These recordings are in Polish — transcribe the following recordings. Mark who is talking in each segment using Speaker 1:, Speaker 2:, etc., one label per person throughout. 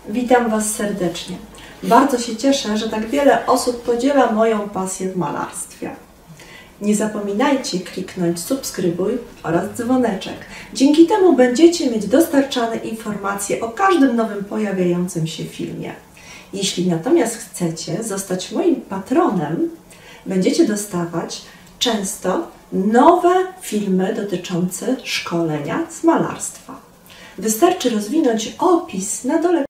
Speaker 1: Witam Was serdecznie. Bardzo się cieszę, że tak wiele osób podziela moją pasję w malarstwie. Nie zapominajcie kliknąć subskrybuj oraz dzwoneczek. Dzięki temu będziecie mieć dostarczane informacje o każdym nowym pojawiającym się filmie. Jeśli natomiast chcecie zostać moim patronem, będziecie dostawać często nowe filmy dotyczące szkolenia z malarstwa. Wystarczy rozwinąć opis na dole.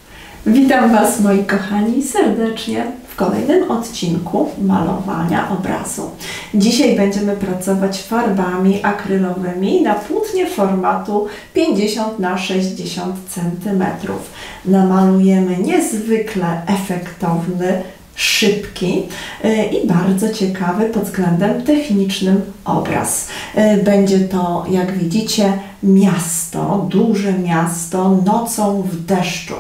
Speaker 1: Witam Was, moi kochani, serdecznie w kolejnym odcinku malowania obrazu. Dzisiaj będziemy pracować farbami akrylowymi na płótnie formatu 50 na 60 cm. Namalujemy niezwykle efektowny, szybki i bardzo ciekawy pod względem technicznym obraz. Będzie to, jak widzicie, miasto, duże miasto nocą w deszczu.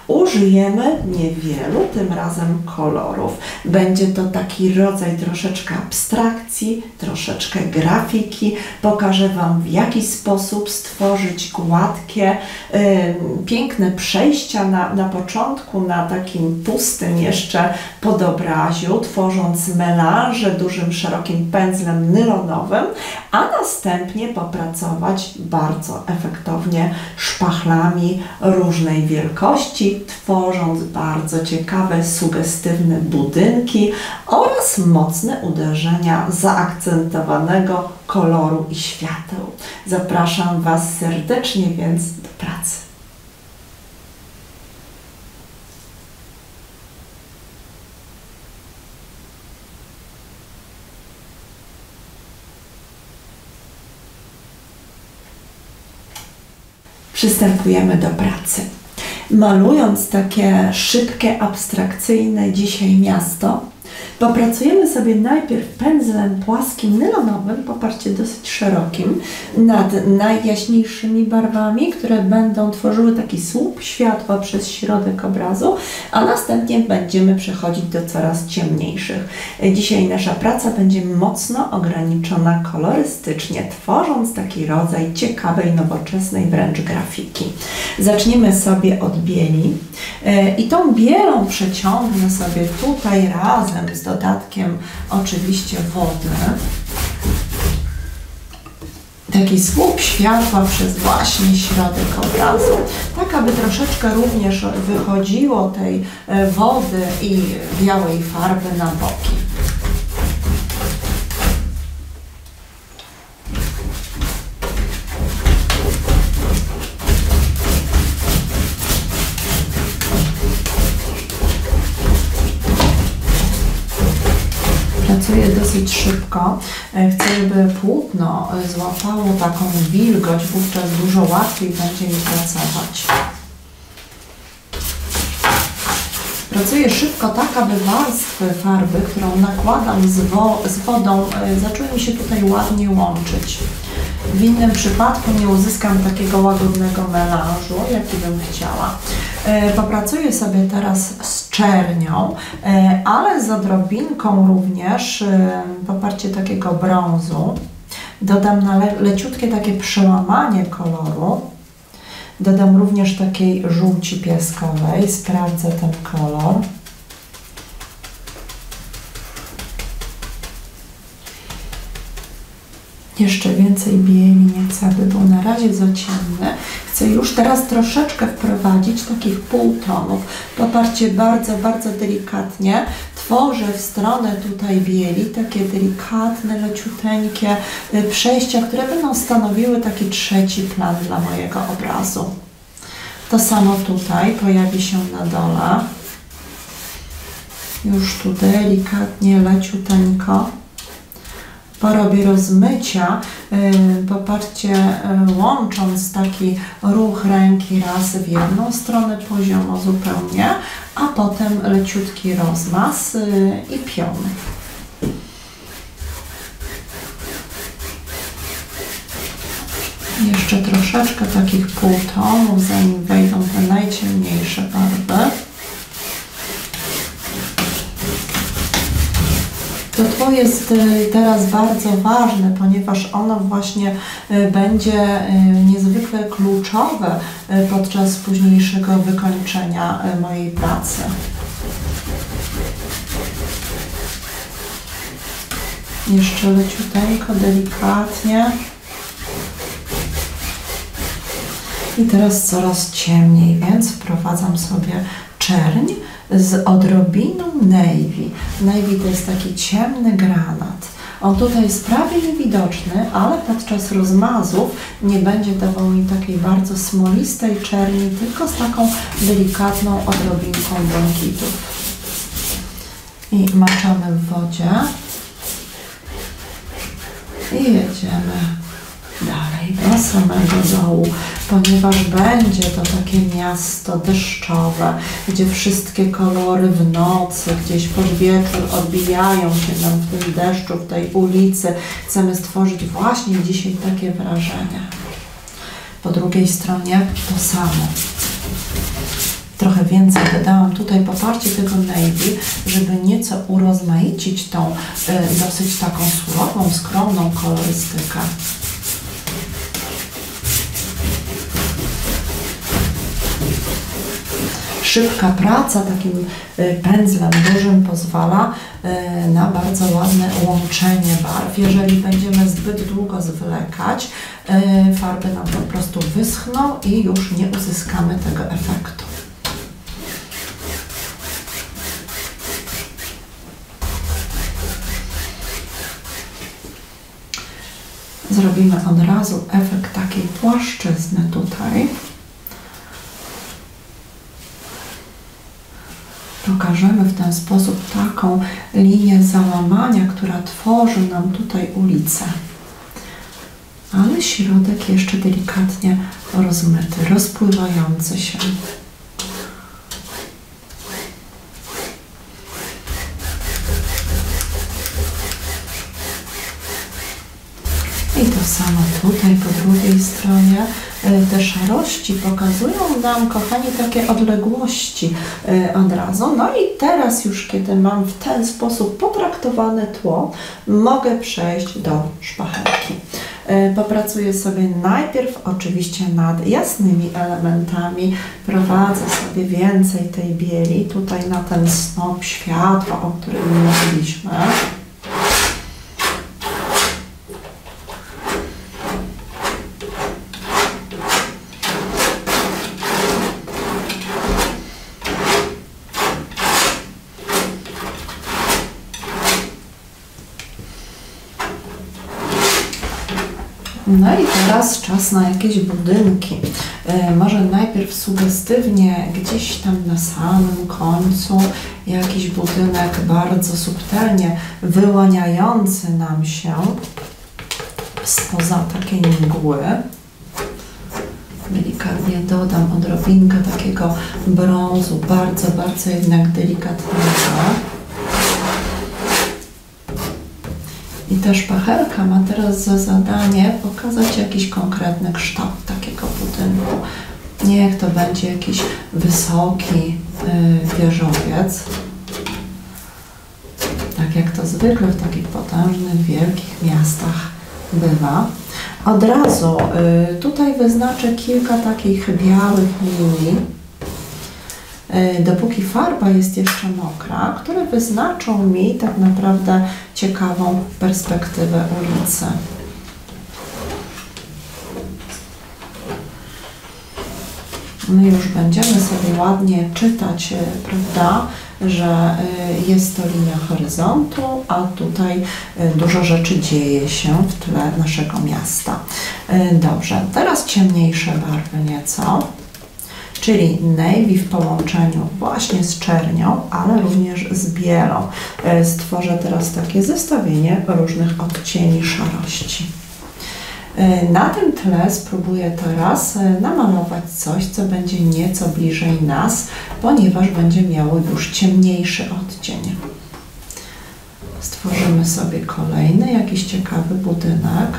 Speaker 1: Użyjemy niewielu tym razem kolorów. Będzie to taki rodzaj troszeczkę abstrakcji, troszeczkę grafiki. Pokażę Wam, w jaki sposób stworzyć gładkie, piękne przejścia na początku, na takim pustym jeszcze podobraziu, tworząc melanże dużym, szerokim pędzlem nylonowym, a następnie popracować bardzo efektownie szpachlami różnej wielkości, tworząc bardzo ciekawe, sugestywne budynki oraz mocne uderzenia zaakcentowanego koloru i świateł. Zapraszam Was serdecznie więc do pracy. Przystępujemy do pracy. Malując takie szybkie, abstrakcyjne dzisiaj miasto, popracujemy sobie najpierw pędzlem płaskim nylonowym, popatrzcie, dosyć szerokim, nad najjaśniejszymi barwami, które będą tworzyły taki słup światła przez środek obrazu, a następnie będziemy przechodzić do coraz ciemniejszych. Dzisiaj nasza praca będzie mocno ograniczona kolorystycznie, tworząc taki rodzaj ciekawej, nowoczesnej wręcz grafiki. Zaczniemy sobie od bieli i tą bielą przeciągnę sobie tutaj razem z dodatkiem oczywiście wody taki słup światła przez właśnie środek obrazu, tak aby troszeczkę również wychodziło tej wody i białej farby na boki. Pracuję dosyć szybko. Chcę, żeby płótno złapało taką wilgoć, wówczas dużo łatwiej będzie mi pracować. Pracuję szybko tak, aby warstwy farby, którą nakładam z wodą, zaczęły mi się tutaj ładnie łączyć. W innym przypadku nie uzyskam takiego łagodnego melanżu, jaki bym chciała. Popracuję sobie teraz z czernią, ale z odrobinką również, poparcie takiego brązu. Dodam na leciutkie takie przełamanie koloru. Dodam również takiej żółci piaskowej, sprawdzę ten kolor. Jeszcze więcej bieli nie chcę, aby był na razie za ciemny. Chcę już teraz troszeczkę wprowadzić takich półtonów. Poparcie bardzo, bardzo delikatnie. Tworzę w stronę tutaj bieli takie delikatne, leciuteńkie przejścia, które będą stanowiły taki trzeci plan dla mojego obrazu. To samo tutaj pojawi się na dole. Już tu delikatnie, leciuteńko. Porobię rozmycia, popatrzcie, łącząc taki ruch ręki raz w jedną stronę poziomo zupełnie, a potem leciutki rozmaz i piony. Jeszcze troszeczkę takich półtonów, zanim wejdą te najciemniejsze barwy. Do to jest teraz bardzo ważne, ponieważ ono właśnie będzie niezwykle kluczowe podczas późniejszego wykończenia mojej pracy. Jeszcze leciuteńko, delikatnie. I teraz coraz ciemniej, więc wprowadzam sobie czerń z odrobiną navy. Navy to jest taki ciemny granat. On tutaj jest prawie niewidoczny, ale podczas rozmazów nie będzie dawał mi takiej bardzo smolistej czerni, tylko z taką delikatną odrobinką błękitów. I maczamy w wodzie. I jedziemy dalej do samego dołu, ponieważ będzie to takie miasto deszczowe, gdzie wszystkie kolory w nocy, gdzieś pod wieczór odbijają się nam w tym deszczu, w tej ulicy. Chcemy stworzyć właśnie dzisiaj takie wrażenie. Po drugiej stronie to samo. Trochę więcej dodałam tutaj poparcie tego navy, żeby nieco urozmaicić tą dosyć taką surową, skromną kolorystykę. Szybka praca takim pędzlem dużym pozwala na bardzo ładne łączenie barw. Jeżeli będziemy zbyt długo zwlekać, farby nam po prostu wyschną i już nie uzyskamy tego efektu. Zrobimy od razu efekt takiej płaszczyzny tutaj. Pokażemy w ten sposób taką linię załamania, która tworzy nam tutaj ulicę. Ale środek jeszcze delikatnie rozmyty, rozpływający się. I to samo tutaj po drugiej stronie. Te szarości pokazują nam, kochani, takie odległości od razu. No i teraz już, kiedy mam w ten sposób potraktowane tło, mogę przejść do szpachelki. Popracuję sobie najpierw oczywiście nad jasnymi elementami. Prowadzę sobie więcej tej bieli tutaj na ten snop światła, o którym mówiliśmy. No i teraz czas na jakieś budynki. Może najpierw sugestywnie gdzieś tam na samym końcu jakiś budynek bardzo subtelnie wyłaniający nam się spoza takiej mgły. Delikatnie dodam odrobinkę takiego brązu, bardzo, bardzo jednak delikatnego. I ta szpachelka ma teraz za zadanie pokazać jakiś konkretny kształt takiego budynku. Niech to będzie jakiś wysoki wieżowiec. Tak jak to zwykle w takich potężnych, wielkich miastach bywa. Od razu tutaj wyznaczę kilka takich białych linii, dopóki farba jest jeszcze mokra, które wyznaczą mi tak naprawdę ciekawą perspektywę ulicy. My już będziemy sobie ładnie czytać, prawda, że jest to linia horyzontu, a tutaj dużo rzeczy dzieje się w tle naszego miasta. Dobrze, teraz ciemniejsze barwy nieco. Czyli navy w połączeniu właśnie z czernią, ale również z bielą. Stworzę teraz takie zestawienie różnych odcieni szarości. Na tym tle spróbuję teraz namalować coś, co będzie nieco bliżej nas, ponieważ będzie miało już ciemniejszy odcień. Stworzymy sobie kolejny jakiś ciekawy budynek.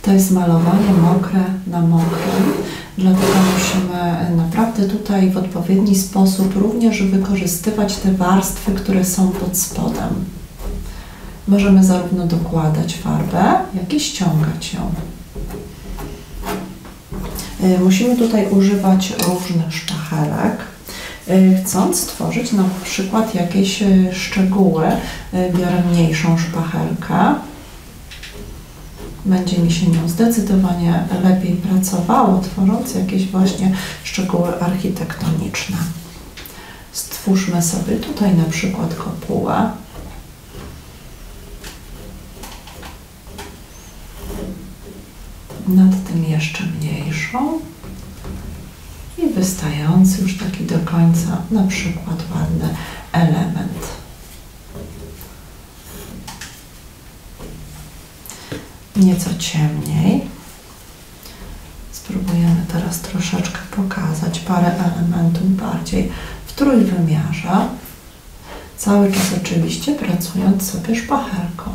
Speaker 2: To jest malowanie mokre na mokrym, dlatego musimy naprawdę tutaj w odpowiedni sposób również wykorzystywać te warstwy, które są pod spodem. Możemy zarówno dokładać farbę, jak i ściągać ją. Musimy tutaj używać różnych szpachelek. Chcąc stworzyć na przykład jakieś szczegóły, biorę mniejszą szpachelkę. Będzie mi się nią zdecydowanie lepiej pracowało, tworząc jakieś właśnie szczegóły architektoniczne. Stwórzmy sobie tutaj na przykład kopułę. Nad tym jeszcze mniejszą i wystający już taki do końca na przykład ładny element. Nieco ciemniej. Spróbujemy teraz troszeczkę pokazać parę elementów bardziej w trójwymiarze. Cały czas oczywiście pracując sobie szpachelką.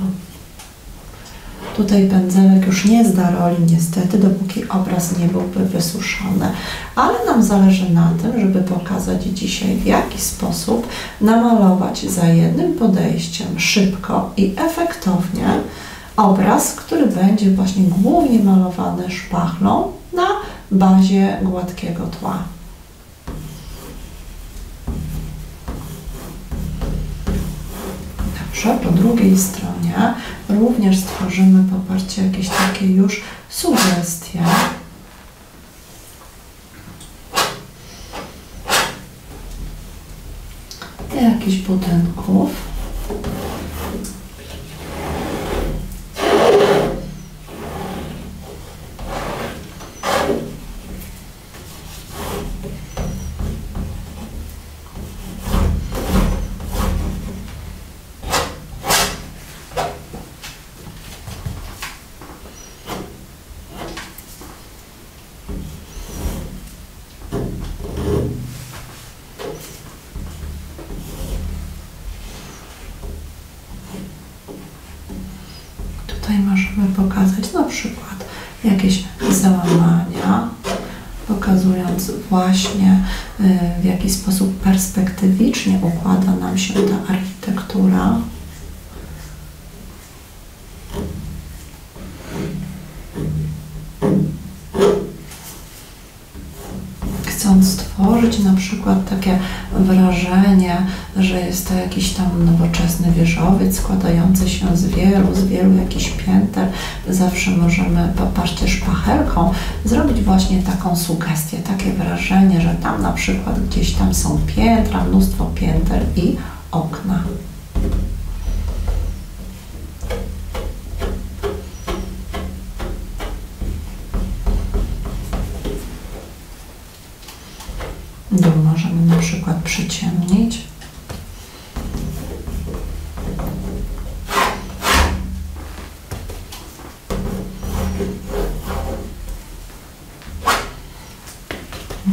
Speaker 2: Tutaj pędzelek już nie zda roli niestety, dopóki obraz nie byłby wysuszony, ale nam zależy na tym, żeby pokazać dzisiaj, w jaki sposób namalować za jednym podejściem szybko i efektownie obraz, który będzie właśnie głównie malowany szpachlą na bazie gładkiego tła. Dobrze, po drugiej stronie również stworzymy, popatrzcie, jakieś takie już sugestie. Jakichś budynków. Tutaj możemy pokazać na przykład jakieś załamania, pokazując właśnie w jaki sposób perspektywicznie układa nam się ta architektura. Chcąc stworzyć na przykład takie wrażenie, że jest to jakiś tam nowoczesny wieżowiec składający się z wielu jakichś pięter, zawsze możemy, popatrzcie, szpachelką zrobić właśnie taką sugestię, takie wrażenie, że tam na przykład gdzieś tam są piętra, mnóstwo pięter i okna. Dół możemy na przykład przyciemnić.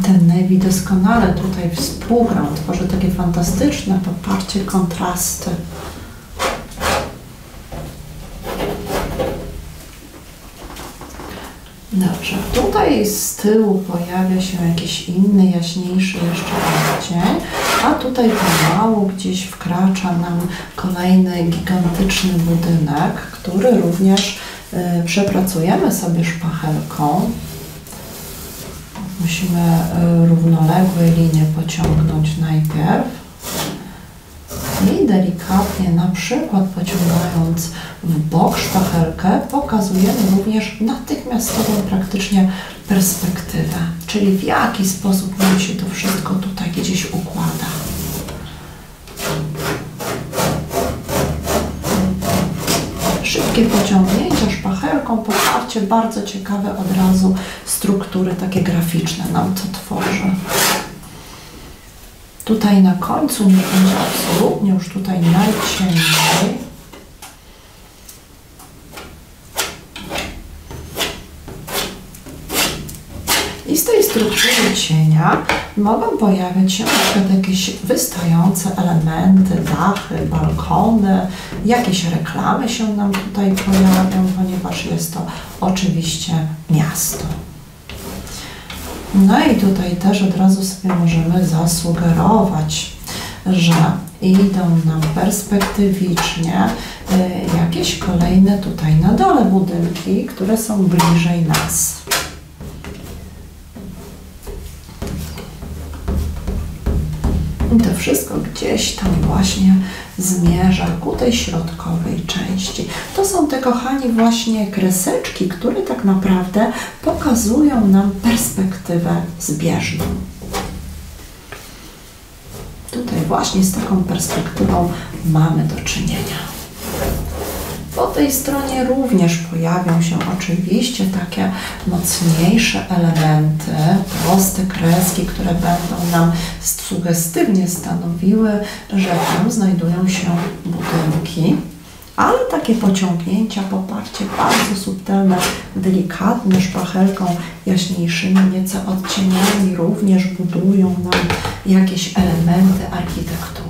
Speaker 2: Ten navy doskonale tutaj współgrał, tworzy takie fantastyczne, popatrzcie, kontrasty. Dobrze, tutaj z tyłu pojawia się jakiś inny, jaśniejszy jeszcze odcień, a tutaj pomału gdzieś wkracza nam kolejny gigantyczny budynek, który również przepracujemy sobie szpachelką. Musimy równoległe linie pociągnąć najpierw i delikatnie, na przykład pociągając w bok szpachelkę, pokazujemy również natychmiastową praktycznie perspektywę, czyli w jaki sposób nam się to wszystko tutaj gdzieś układa. Szybkie pociągnięcia szpachelką, poparcie, bardzo ciekawe od razu struktury takie graficzne nam to tworzy. Tutaj na końcu nie będzie absolutnie już tutaj najciemniej. I z tej strony strukturze cienia mogą pojawiać się na przykład jakieś wystające elementy, dachy, balkony, jakieś reklamy się nam tutaj pojawią, ponieważ jest to oczywiście miasto. No i tutaj też od razu sobie możemy zasugerować, że idą nam perspektywicznie jakieś kolejne tutaj na dole budynki, które są bliżej nas. I to wszystko gdzieś tam właśnie zmierza ku tej środkowej części. To są te, kochani, właśnie kreseczki, które tak naprawdę pokazują nam perspektywę zbieżną. Tutaj właśnie z taką perspektywą mamy do czynienia. Po tej stronie również pojawią się oczywiście takie mocniejsze elementy, proste kreski, które będą nam sugestywnie stanowiły, że tam znajdują się budynki, ale takie pociągnięcia, poparcie bardzo subtelne, delikatne, szpachelką jaśniejszymi nieco odcieniami również budują nam jakieś elementy architektury.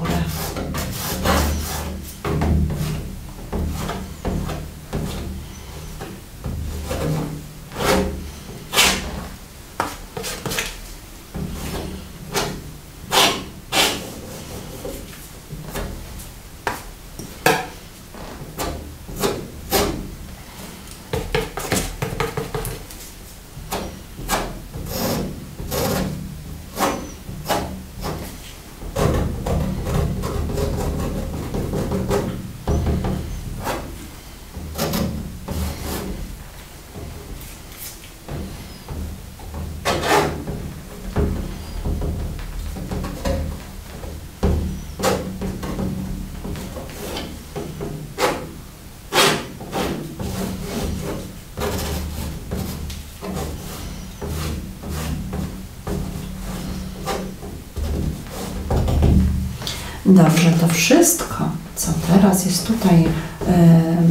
Speaker 2: Dobrze, to wszystko, co teraz jest tutaj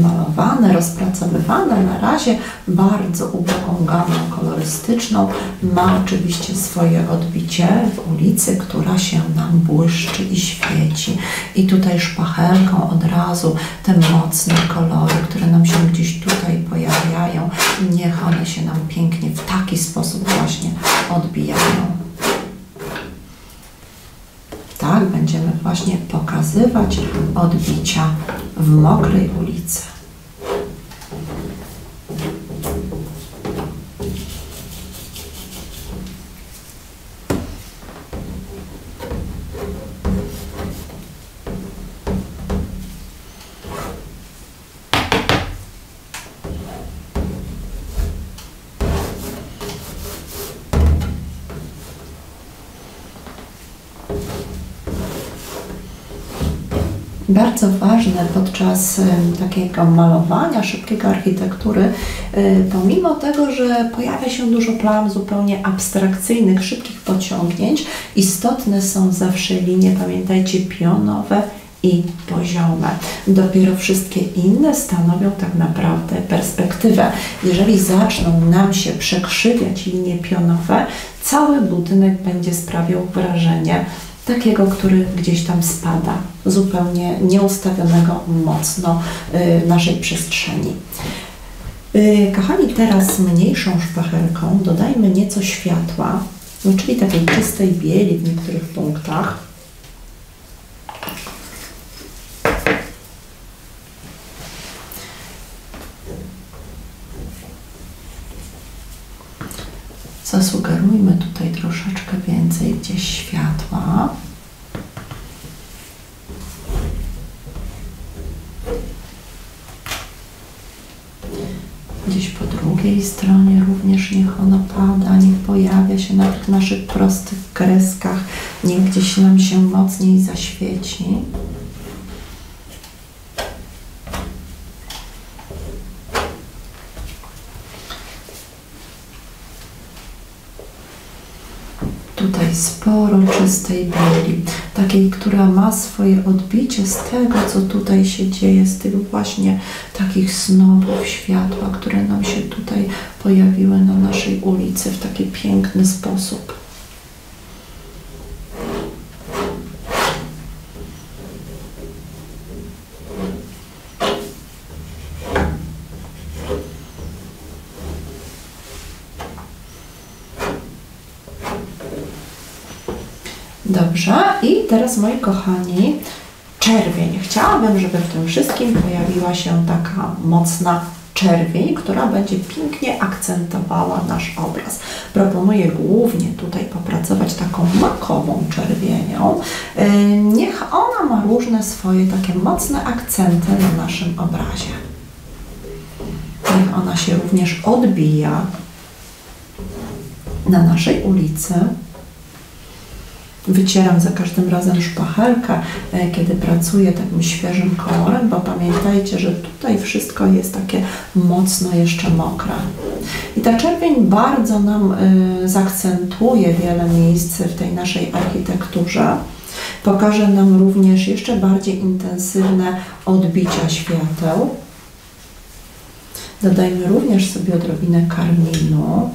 Speaker 2: malowane, rozpracowywane, na razie bardzo ubogą gamą kolorystyczną, ma oczywiście swoje odbicie w ulicy, która się nam błyszczy i świeci. I tutaj szpachelką od razu te mocne kolory, które nam się gdzieś tutaj pojawiają, niech one się nam pięknie w taki sposób właśnie odbijają. Tak, będziemy właśnie pokazywać odbicia w mokrej ulicy. Bardzo ważne podczas takiego malowania, szybkiego architektury, pomimo tego, że pojawia się dużo plam zupełnie abstrakcyjnych, szybkich pociągnięć, istotne są zawsze linie, pamiętajcie, pionowe i poziome. Dopiero wszystkie inne stanowią tak naprawdę perspektywę. Jeżeli zaczną nam się przekrzywiać linie pionowe, cały budynek będzie sprawiał wrażenie takiego, który gdzieś tam spada, zupełnie nieustawionego mocno w naszej przestrzeni. Kochani, teraz mniejszą szpachelką dodajmy nieco światła, czyli takiej czystej bieli w niektórych punktach. Zasugerujmy tutaj troszeczkę więcej gdzieś światła. Gdzieś po drugiej stronie również niech ono pada, niech pojawia się na tych naszych prostych kreskach, niech gdzieś nam się mocniej zaświeci. tutaj sporo czystej bieli, takiej, która ma swoje odbicie z tego, co tutaj się dzieje, z tych właśnie takich snopów światła, które nam się tutaj pojawiły na naszej ulicy w taki piękny sposób. Dobrze, i teraz moi kochani, czerwień. Chciałabym, żeby w tym wszystkim pojawiła się taka mocna czerwień, która będzie pięknie akcentowała nasz obraz. Proponuję głównie tutaj popracować taką makową czerwienią. Niech ona ma różne swoje takie mocne akcenty na naszym obrazie. Niech ona się również odbija na naszej ulicy. Wycieram za każdym razem szpachelkę, kiedy pracuję takim świeżym kolorem, bo pamiętajcie, że tutaj wszystko jest takie mocno jeszcze mokre. I ta czerwień bardzo nam zaakcentuje wiele miejsc w tej naszej architekturze. Pokaże nam również jeszcze bardziej intensywne odbicia świateł. Dodajmy również sobie odrobinę karminu.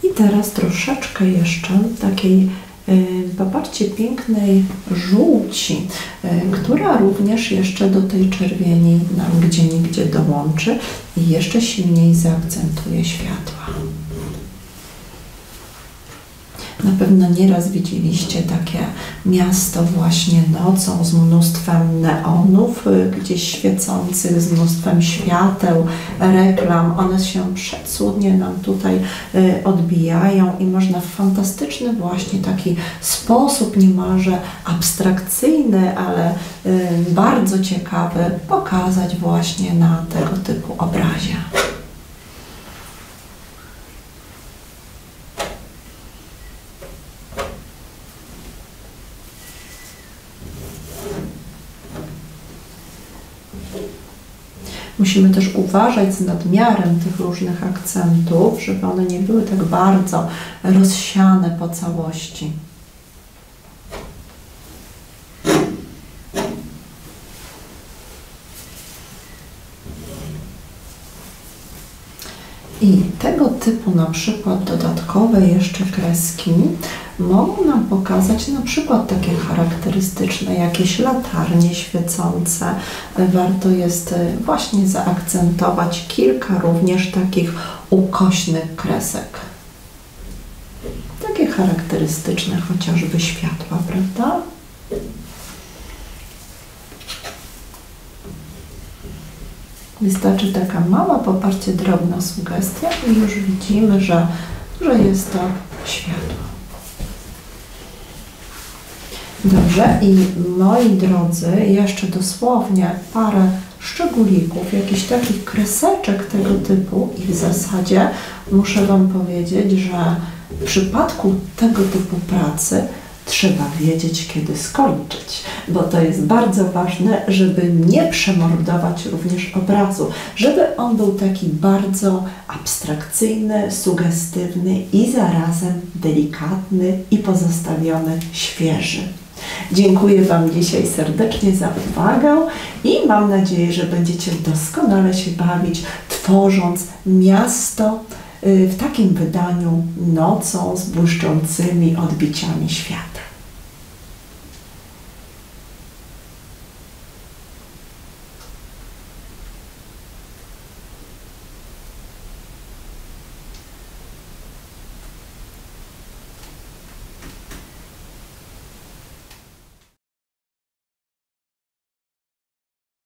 Speaker 2: I teraz troszeczkę jeszcze takiej, popatrzcie, pięknej żółci, która również jeszcze do tej czerwieni nam gdzieniegdzie dołączy i jeszcze silniej zaakcentuje światła. Na pewno nieraz widzieliście takie miasto właśnie nocą z mnóstwem neonów gdzieś świecących, z mnóstwem świateł, reklam. One się przecudnie nam tutaj odbijają i można w fantastyczny właśnie taki sposób, niemalże abstrakcyjny, ale bardzo ciekawy, pokazać właśnie na tego typu obrazie. Musimy też uważać z nadmiarem tych różnych akcentów, żeby one nie były tak bardzo rozsiane po całości. I tego typu na przykład dodatkowe jeszcze kreski mogą nam pokazać na przykład takie charakterystyczne jakieś latarnie świecące. Warto jest właśnie zaakcentować kilka również takich ukośnych kresek. Takie charakterystyczne chociażby światła, prawda? Wystarczy taka mała, popatrzcie, drobna sugestia i już widzimy, że jest to światło. Dobrze, i moi drodzy, jeszcze dosłownie parę szczególików, jakichś takich kreseczek tego typu i w zasadzie muszę Wam powiedzieć, że w przypadku tego typu pracy trzeba wiedzieć, kiedy skończyć, bo to jest bardzo ważne, żeby nie przemordować również obrazu, żeby on był taki bardzo abstrakcyjny, sugestywny i zarazem delikatny i pozostawiony świeży. Dziękuję Wam dzisiaj serdecznie za uwagę i mam nadzieję, że będziecie doskonale się bawić, tworząc miasto w takim wydaniu nocą z błyszczącymi odbiciami świata.